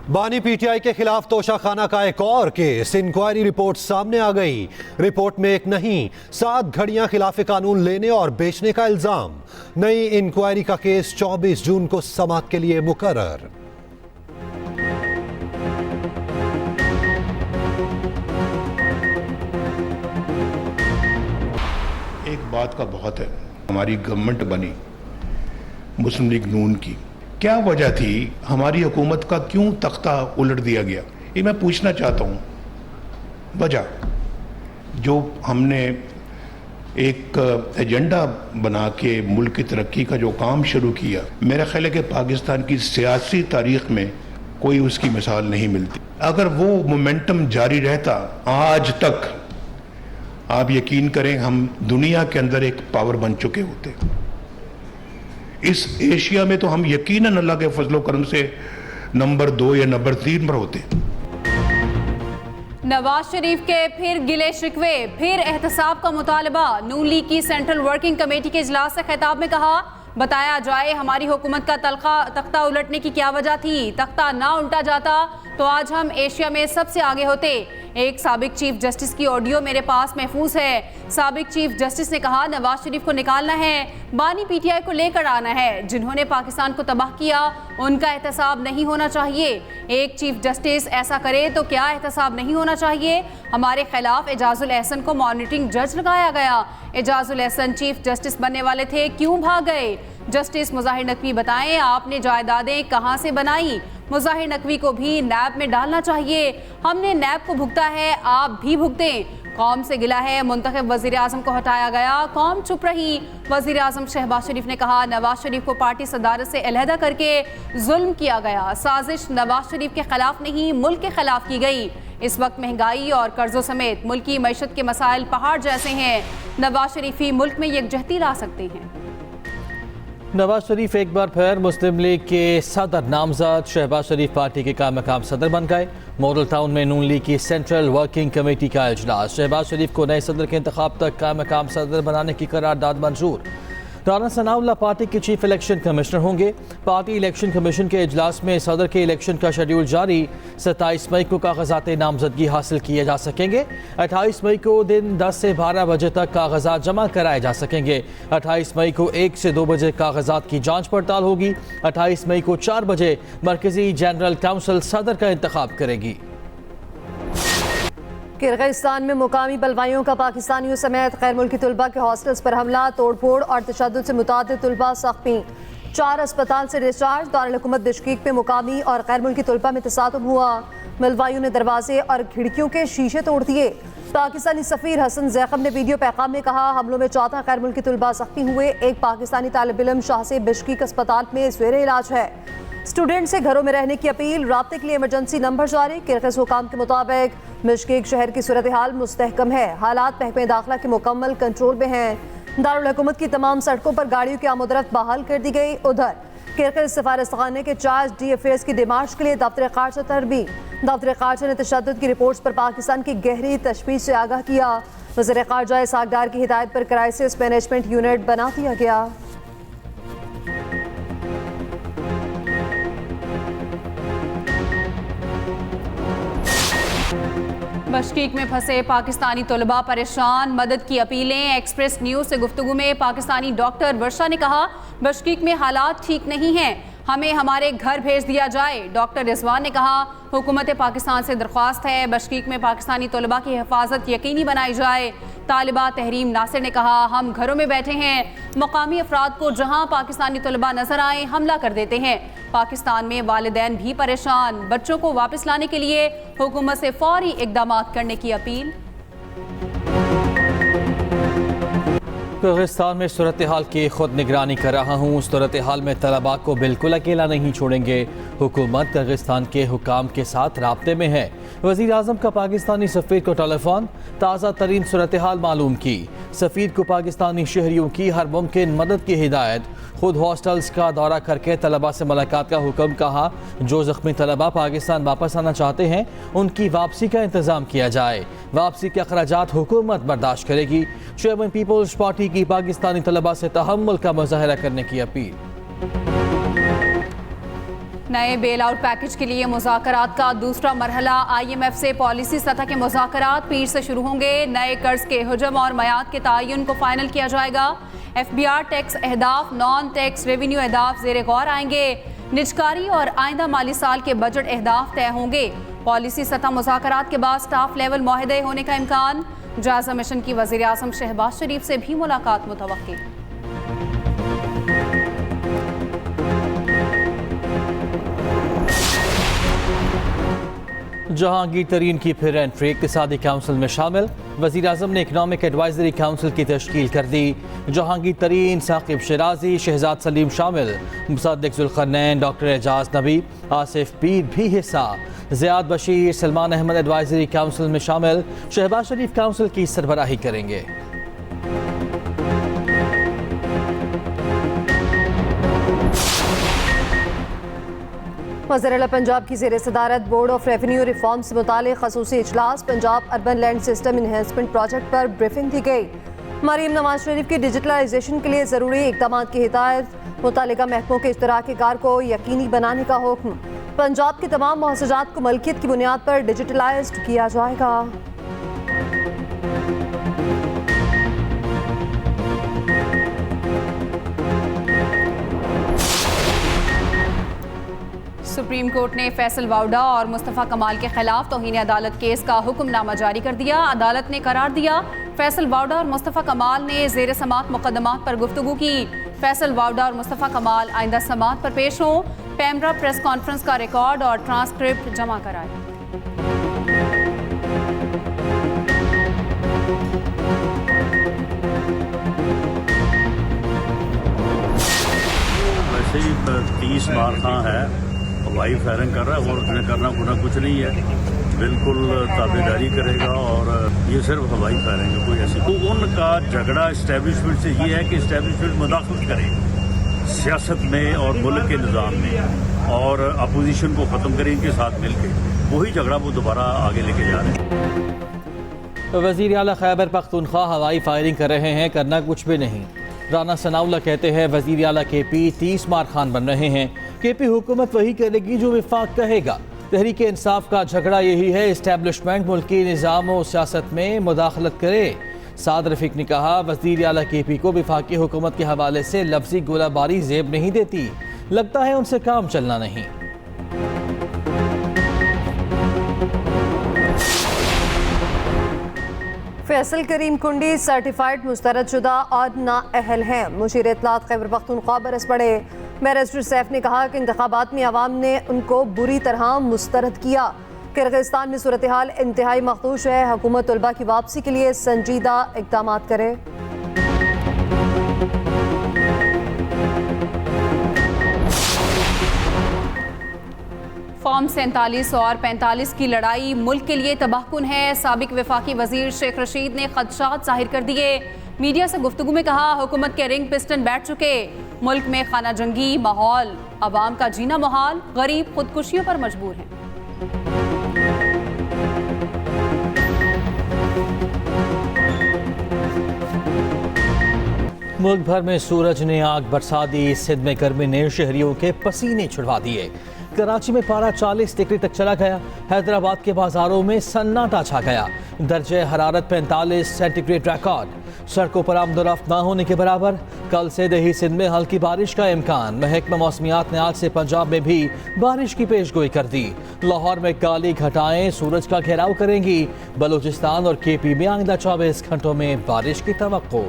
बानी पीटीआई के खिलाफ तोशाखाना का एक और केस। इंक्वायरी रिपोर्ट सामने आ गई। रिपोर्ट में एक नहीं 7 घड़ियां खिलाफ कानून लेने और बेचने का इल्जाम। नई इंक्वायरी का केस 24 जून को समाअत के लिए मुकर्रर। एक बात का बहुत है, हमारी गवर्नमेंट बनी मुस्लिम लीग नून की, क्या वजह थी हमारी हुकूमत का, क्यों तख्ता उलट दिया गया, ये मैं पूछना चाहता हूँ। वजह जो हमने एक एजेंडा बना के मुल्क की तरक्की का जो काम शुरू किया, मेरा ख्याल है कि पाकिस्तान की सियासी तारीख में कोई उसकी मिसाल नहीं मिलती। अगर वो मोमेंटम जारी रहता आज तक, आप यकीन करें हम दुनिया के अंदर एक पावर बन चुके होते। इस एशिया में तो हम यकीनन अल्लाह के फजलो करम से नंबर 2 या नंबर 3 पर होते। नवाज शरीफ के फिर गिले शिकवे, फिर एहतसाब का मुतालबा। नून लीग की सेंट्रल वर्किंग कमेटी के इजलास से खिताब में कहा, बताया जाए हमारी हुकूमत का तख्ता उलटने की क्या वजह थी। तख्ता ना उल्टा जाता तो आज हम एशिया में सबसे आगे होते। एक साबिक चीफ जस्टिस की ऑडियो मेरे पास महफूज है। साबिक चीफ जस्टिस ने कहा, नवाज शरीफ को निकालना है, बानी पीटीआई को लेकर आना है। जिन्होंने पाकिस्तान को तबाह किया उनका एहतसाब नहीं होना चाहिए। एक चीफ जस्टिस ऐसा करे तो क्या एहतसाब नहीं होना चाहिए। हमारे खिलाफ एजाजुल एहसन को मॉनिटरिंग जज लगाया गया। एजाजुल एहसन चीफ जस्टिस बनने वाले थे, क्यों भाग गए। जस्टिस मुजाहिर नकवी बताएं, आपने जायदादें कहां से बनाई। मुजाहिर नकवी को भी नैब में डालना चाहिए। हमने नैब को भुगता है, आप भी भुगतें। कौम से गिला है, मुंतखब वजीर आजम को हटाया गया, कौम चुप रही। वजीर आजम शहबाज शरीफ ने कहा, नवाज शरीफ को पार्टी सदारत से अलहदा करके जुल्म किया गया। साजिश नवाज शरीफ के खिलाफ नहीं, मुल्क के खिलाफ की गई। इस वक्त महंगाई और कर्जों समेत मुल्क की मईशत के मसाइल पहाड़ जैसे हैं। नवाज शरीफ ही मुल्क में यकजहती ला सकते हैं। नवाज शरीफ एक बार फिर मुस्लिम लीग के सदर नामजद। शहबाज शरीफ पार्टी के काम मकाम सदर बन गए। मॉडल टाउन में नून लीग की सेंट्रल वर्किंग कमेटी का इजलास। शहबाज शरीफ को नए सदर के इंतखाब तक काम मकाम सदर बनाने की करारदाद मंजूर। राना सनाउल्लाह पार्टी के चीफ इलेक्शन कमिश्नर होंगे। पार्टी इलेक्शन कमीशन के इजलास में सदर के इलेक्शन का शेड्यूल जारी। 27 मई को कागजात नामजदगी हासिल किए जा सकेंगे। 28 मई को दिन 10 से 12 बजे तक कागजात जमा कराए जा सकेंगे। 28 मई को 1 से 2 बजे कागजात की जांच पड़ताल होगी। 28 मई को 4 बजे मरकजी जनरल काउंसिल सदर का इंतखाब करेगी। किर्गिस्तान में मुकामी बलवाइयों का पाकिस्तानियों समेत गैर मुल्की तलबा के हॉस्टल्स पर हमला, तोड़फोड़ और तशद्दुद से मुतादिद तलबा जख्मी। 4 अस्पताल से डिस्चार्ज। दारुल हुकूमत बिश्केक में मुकामी और गैर मुल्की तलबा में तसादुम हुआ। बलवाइयों ने दरवाजे और खिड़कियों के शीशे तोड़ दिए। पाकिस्तानी सफ़ीर हसन जैकब ने वीडियो पैगाम में कहा, हमलों में 14 गैर मुल्की तलबा जख्मी हुए। एक पाकिस्तानी तालिब इल्म शाह से बिश्केक अस्पताल में ज़ेरे इलाज है। स्टूडेंट से घरों में रहने की अपील, राब्ते के लिए इमरजेंसी नंबर जारी। किर्गिज़ हुकाम के मुताबिक बिश्केक शहर की सूरत हाल मुस्तहकम है। हालात महकमे दाखिला के मुकम्मल कंट्रोल में हैं। दारुल हुकूमत की तमाम सड़कों पर गाड़ियों की आमदरफ्त बहाल कर दी गई। उधर किर्गिज़ सफारतखाने के चार्ज डी अफेयर्स की डिमार्च के लिए दफ्तर खारजा तरबी। दफ्तर खारजा ने तशद्दुद की रिपोर्ट्स पर पाकिस्तान की गहरी तशवीश से आगाह किया। वज़ीर खारजा इसहाक डार की हिदायत पर क्राइसिस मैनेजमेंट यूनिट बना दिया गया। बिश्केक में फंसे पाकिस्तानी तलबा परेशान, मदद की अपीलें। एक्सप्रेस न्यूज से गुफ्तगू में पाकिस्तानी डॉक्टर वर्षा ने कहा, बिश्केक में हालात ठीक नहीं हैं, हमें हमारे घर भेज दिया जाए। डॉक्टर रिजवान ने कहा, हुकूमत पाकिस्तान से दरख्वास्त है बिश्केक में पाकिस्तानी तलबा की हिफाजत यकीनी बनाई जाए। तालिबा तहरीम नासिर ने कहा, हम घरों में बैठे हैं, मकामी अफराद को जहां पाकिस्तानी तलबा नजर आए हमला कर देते हैं। पाकिस्तान में वालिदैन भी परेशान, बच्चों को वापस लाने के लिए हुकूमत से फौरी इक़दाम करने की अपील। किर्गिस्तान में सूरत हाल की खुद निगरानी कर रहा हूँ। सूरत हाल में तलबा को बिल्कुल अकेला नहीं छोड़ेंगे। हुकूमत किर्गिस्तान के हुकाम के साथ राब्ते में है। वज़ीर आज़म का पाकिस्तानी सफ़ीर को टेलीफोन, ताज़ा तरीन सूरत हाल मालूम की। सफ़ीर को पाकिस्तानी शहरियों की हर मुमकिन मदद की हिदायत। खुद हॉस्टल्स का दौरा करके तलबा से मुलाकात का हुक्म। कहा, जो ज़ख्मी तलबा पाकिस्तान वापस आना चाहते हैं उनकी वापसी का इंतज़ाम किया जाए। वापसी के अखराजात हुकूमत बर्दाश्त करेगी। चेयरमैन पीपल्स पार्टी की पाकिस्तानी तलबा से तहम्मुल का मुजाहरा करने की अपील। नए बेल आउट पैकेज के लिए मुज़ाकरात का दूसरा मरहला IMF से पॉलिसी सतह के मुज़ाकरात पीर से शुरू होंगे। नए कर्ज के हुजम और मयाद के तयन को फाइनल किया जाएगा। FBR टैक्स अहदाफ, नॉन टैक्स रेवेन्यू अहदाफ ज़ेर गौर आएंगे। निजकारी और आइंदा माली साल के बजट अहदाफ तय होंगे। पॉलिसी सतह मुज़ाकरात के बाद स्टाफ लेवल मुआहदे होने का इम्कान। जायजा मिशन की वज़ीर आज़म शहबाज शरीफ से भी मुलाकात मुतवक्की। जहांगीर तरीन की फिर एंट्री इक़्तिसादी काउंसिल में शामिल। वज़ीर आज़म ने इकनॉमिक एडवाइजरी काउंसिल की तश्कील कर दी। जहांगीर तरीन, साकिब शिराजी, शहजाद सलीम शामिल। मुसद्दिक ज़ुल्क़रनैन, डॉक्टर एजाज नबी, आसिफ पीर भी हिस्सा। ज़ियाद बशीर, सलमान अहमद एडवाइजरी काउंसिल में शामिल। शहबाज शरीफ काउंसिल की सरबराही करेंगे। वज़ीर आला पंजाब की ज़ेर सदारत बोर्ड ऑफ रेवेन्यू रिफॉर्म से मुतालिक ख़ुसूसी इजलास, Punjab urban land system enhancement project पर ब्रीफिंग दी गई। मरीम नवाज शरीफ की डिजिटलाइजेशन के लिए ज़रूरी इक़दाम की हिदायत। मुतल्लिका महकमों के इश्तराकी कार को यकीनी बनाने का हुक्म। पंजाब के तमाम मुअस्ससात को मलकियत की बुनियाद पर डिजिटलाइज्ड किया जाएगा। सुप्रीम कोर्ट ने फैसल वाउडा और मुस्तफ़ा कमाल के खिलाफ तौहीन अदालत केस का हुक्मनामा जारी कर दिया। अदालत ने करार दिया फैसल वाउडा और मुस्तफ़ा कमाल ने ज़ेर समात मुकदमात पर गुफ्तगू की। फैसल वाउडा और मुस्तफ़ा कमाल आइंदा समात पर पेश हों। पैमरा प्रेस कॉन्फ्रेंस का रिकॉर्ड और ट्रांसक्रिप्ट जमा कराए। वैसे ही 30 बार खां है, हवाई फायरिंग कर रहा है और उसने करना गुना कुछ नहीं है, बिल्कुल ताबेदारी करेगा और ये सिर्फ हवाई फायरिंग है, कोई ऐसी। तो उनका झगड़ा इस्टेब्लिशमेंट से ये है कि इस्टेब्लिशमेंट मुदाखलत करे सियासत में और मुल्क के निज़ाम में और अपोजिशन को ख़त्म करे इनके साथ मिलकर। वही झगड़ा वो दोबारा आगे लेके जा रहे हैं। वज़ीर आला खैबर पख्तूनख्वा हवाई फायरिंग कर रहे हैं, करना कुछ भी नहीं। राना सनाउल्ला कहते हैं वज़ीर आला KP 30 मार खान बन रहे हैं। KP हुकूमत वही करेगी जो विफाक कहेगा। तहरीक इंसाफ का झगड़ा यही है, इस्टेब्लिशमेंट मुल्की निज़ाम और सियासत में मुदाखलत करे। साद रफीक ने कहा वज़ीर आला KP को विफाकी हुकूमत के हवाले से लफ्ज़ी गोलाबारी जेब नहीं देती, लगता है उनसे काम चलना नहीं। फैसल करीम कुंडी सर्टिफाइड मुस्तरदशुदा और नाअहल हैं। मुशीर इत्तलात खैबर पख्तूनख्वा बरस पड़े। बैरिस्टर सैफ ने कहा कि इंतखाबात में अवाम ने उनको बुरी तरह मुस्तरद किया। किर्गिस्तान में सूरत हाल इंतहाई मखदूश है, हुकूमत तलबा की वापसी के लिए संजीदा इक़दाम करे। फॉर्म 47 और 45 की लड़ाई मुल्क के लिए तबाहकुन है। साबिक वफाकी वजीर शेख रशीद ने खदशात जाहिर कर दिए। मीडिया से गुफ्तगू में कहा हुकूमत के रिंग पिस्टन बैठ चुके, मुल्क में खाना जंगी माहौल, अवाम का जीना मुहाल, गरीब खुदकुशियों पर मजबूर हैं। मुल्क भर में सूरज ने आग बरसा दी। सिंध में गर्मी ने शहरियों के पसीने छुड़वा दिए। कराची में पारा 40 डिग्री तक चला गया। हैदराबाद के बाजारों में सन्नाटा छा गया। दर्जे हरारत 45 सेंटीग्रेड रिकॉर्ड। सड़कों पर आमदोरफ्त न होने के बराबर। कल से दही सिंध में हल्की बारिश का इम्कान। महकमा मौसमियात ने आज से पंजाब में भी बारिश की पेशगोई कर दी। लाहौर में काली घटाएं सूरज का घेराव करेंगी। बलूचिस्तान और KP में आइंदा 24 घंटों में बारिश की तवक्को।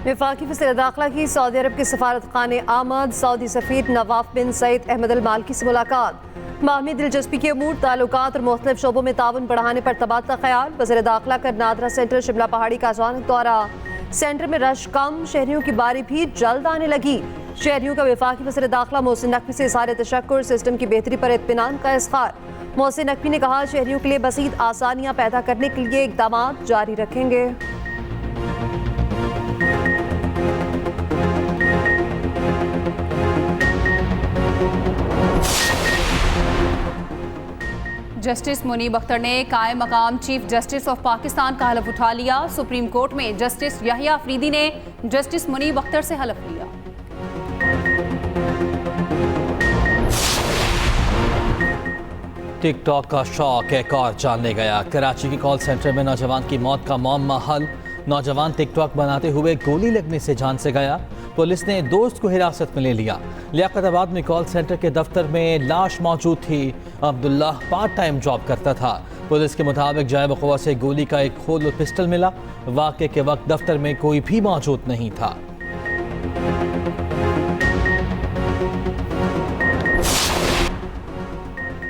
वफाकी वज़ीर दाखिला की सऊदी अरब के सफारत खाने आमद। सऊदी सफ़ीर नवाफ बिन सईद अहमद अल मालकी से मुलाकात। बाहमी दिलचस्पी के अमूर, ताल्लुकात और मुख्तलिफ शोबों में ताउन बढ़ाने पर तबादला ख्याल। वज़ीर दाखिला का नादरा सेंटर शिमला पहाड़ी का अचानक दौरा। सेंटर में रश कम, शहरियों की बारी भी जल्द आने लगी। शहरियों का वफाकी वज़ीर दाखिला मोहसिन नकवी से इज़हार तशक्कुर, सिस्टम की बेहतरी पर इत्मीनान का इज़हार। मोहसिन नकवी ने कहा शहरियों के लिए मज़ीद आसानियाँ पैदा करने के लिए इक़दाम जारी रखेंगे। जस्टिस मुनीब अख्तर ने कायम मकाम चीफ जस्टिस ऑफ पाकिस्तान का हलफ उठा लिया। सुप्रीम कोर्ट में जस्टिस याहिया अफरीदी ने जस्टिस मुनीब अख्तर से हलफ लिया। टिकटॉक का शौक एक और जानने गया। कराची के कॉल सेंटर में नौजवान की मौत का मामला हल। नौजवान टिकटॉक बनाते हुए गोली लगने से जान से गया। पुलिस ने दोस्त को हिरासत में ले लिया। लियाकताबाद में कॉल सेंटर के दफ्तर में लाश मौजूद थी। अब्दुल्ला पार्ट टाइम जॉब करता था। पुलिस के मुताबिक जाए वक़ुआ से गोली का एक खोल और पिस्टल मिला। वाक़े के वक्त दफ्तर में कोई भी मौजूद नहीं था।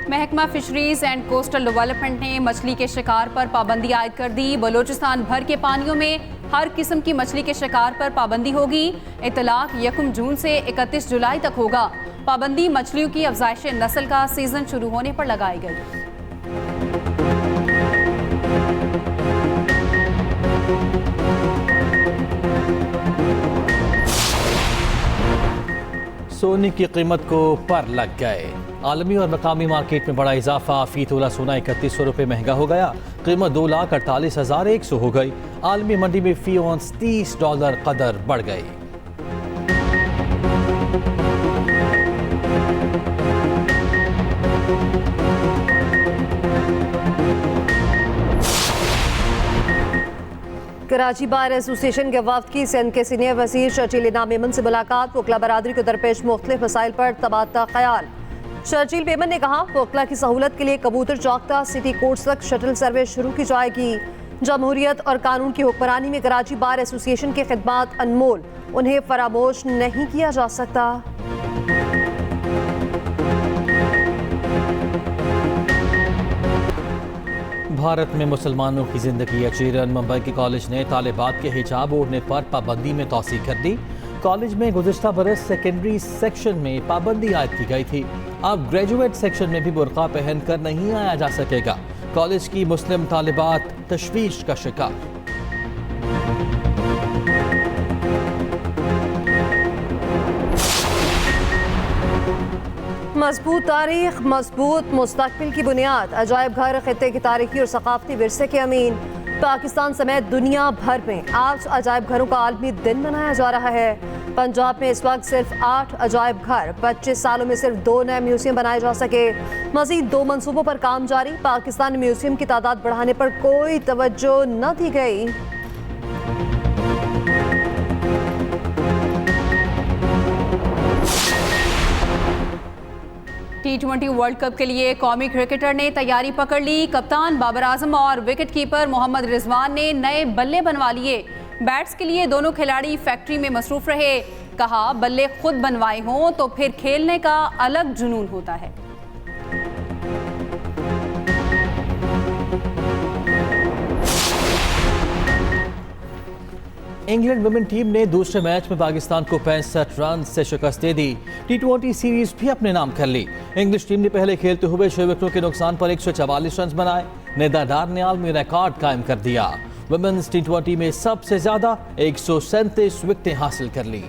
महकमा फिशरीज एंड कोस्टल डेवलपमेंट ने मछली के शिकार पर पाबंदी आयद कर दी। बलोचिस्तान भर के पानियों में हर किस्म की मछली के शिकार पर पाबंदी होगी। इतलाक 1 जून से 31 जुलाई तक होगा। पाबंदी मछलियों की अफजाइश नस्ल का सीजन शुरू होने पर लगाई गई। सोने की कीमत को पर लग गए। आलमी और मकामी मार्केट में बड़ा इजाफा। फी तोला सोना 3100 रुपये महंगा हो गया। कीमत 2,48,100 हो गई। आलमी मंडी में फी औंस $30 कदर बढ़ गई। कराची बार एसोसिएशन के वफ्द की सिंध के सीनियर वजीर शर्जील इनाम मेमन से मुलाकात। वकला बरादरी को दरपेश मुख्तलिफ मसाइल पर तबादला ख्याल। शर्जील मेमन ने कहा वकला की सहूलत के लिए कबूतर चौकता सिटी कोर्ट्स तक शटल सर्विस शुरू की जाएगी। जमहूरियत और कानून की हुक्मरानी में कराची बार एसोसिएशन की खिदमात अनमोल, उन्हें फरामोश नहीं किया जा सकता। भारत में मुसलमानों की जिंदगी अचीरन। मुंबई के कॉलेज ने तालिबात के हिजाब ओढ़ने पर पाबंदी में तोसी कर दी। कॉलेज में गुज़िश्ता बरस सेकेंडरी सेक्शन में पाबंदी आयद की गई थी। अब ग्रेजुएट सेक्शन में भी बुर्का पहनकर नहीं आया जा सकेगा। कॉलेज की मुस्लिम तालिबात तशवीश का शिकार। मजबूत तारीख, मजबूत मुस्तकबिल की बुनियाद। अजायब घर खित्ते की तारीखी और सकाफती विरसे के अमीन। पाकिस्तान समेत दुनिया भर में आज अजायब घरों का आलमी दिन मनाया जा रहा है। पंजाब में इस वक्त सिर्फ 8 अजायब घर। 25 सालों में सिर्फ 2 नए म्यूजियम बनाए जा सके। मजीद 2 मंसूबों पर काम जारी। पाकिस्तान में म्यूजियम की तादाद बढ़ाने पर कोई तवज्जो न दी गई। T20 वर्ल्ड कप के लिए कौमी क्रिकेटर ने तैयारी पकड़ ली। कप्तान बाबर आजम और विकेट कीपर मोहम्मद रिजवान ने नए बल्ले बनवा लिए। बैट्स के लिए दोनों खिलाड़ी फैक्ट्री में मसरूफ रहे। कहा बल्ले खुद बनवाए हों तो फिर खेलने का अलग जुनून होता है। इंग्लैंड वुमेन टीम ने दूसरे मैच में पाकिस्तान को 65 रन से शिकस्त दे दी। T20 सीरीज भी अपने नाम कर ली। इंग्लिश टीम ने पहले खेलते हुए 6 विकेटों के नुकसान पर 144 रन बनाए। निदा डार ने आलमी रिकॉर्ड कायम कर दिया। वुमेन्स T20 में सबसे ज्यादा 137 विकेटें हासिल कर ली।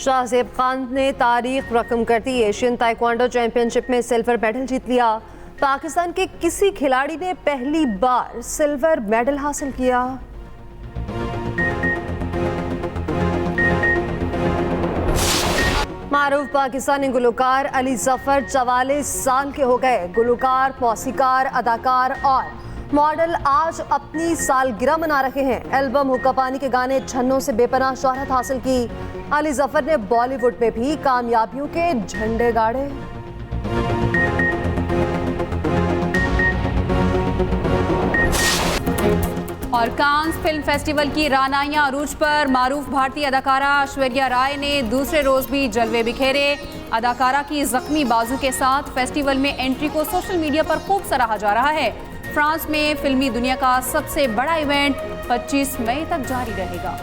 शाहजेब खान ने तारीख रकम कर दी। एशियन ताइक्वांडो चैंपियनशिप में सिल्वर मेडल जीत लिया। पाकिस्तान के किसी खिलाड़ी ने पहली बार सिल्वर मेडल हासिल किया। मारूफ पाकिस्तानी गुलकार अली जफर 44 साल के हो गए। गुलकार, मौसीकार, अदाकार और मॉडल आज अपनी सालगिरह मना रहे हैं। एल्बम हुक्का पानी के गाने छन्नों से बेपनाह शोहरत हासिल की। अली जफर ने बॉलीवुड में भी कामयाबियों के झंडे गाड़े। और कांस फिल्म फेस्टिवल की रानाइयां अरूज पर। मारूफ भारतीय अदाकारा ऐश्वर्या राय ने दूसरे रोज भी जलवे बिखेरे। अदाकारा की जख्मी बाजू के साथ फेस्टिवल में एंट्री को सोशल मीडिया पर खूब सराहा जा रहा है। फ्रांस में फिल्मी दुनिया का सबसे बड़ा इवेंट 25 मई तक जारी रहेगा।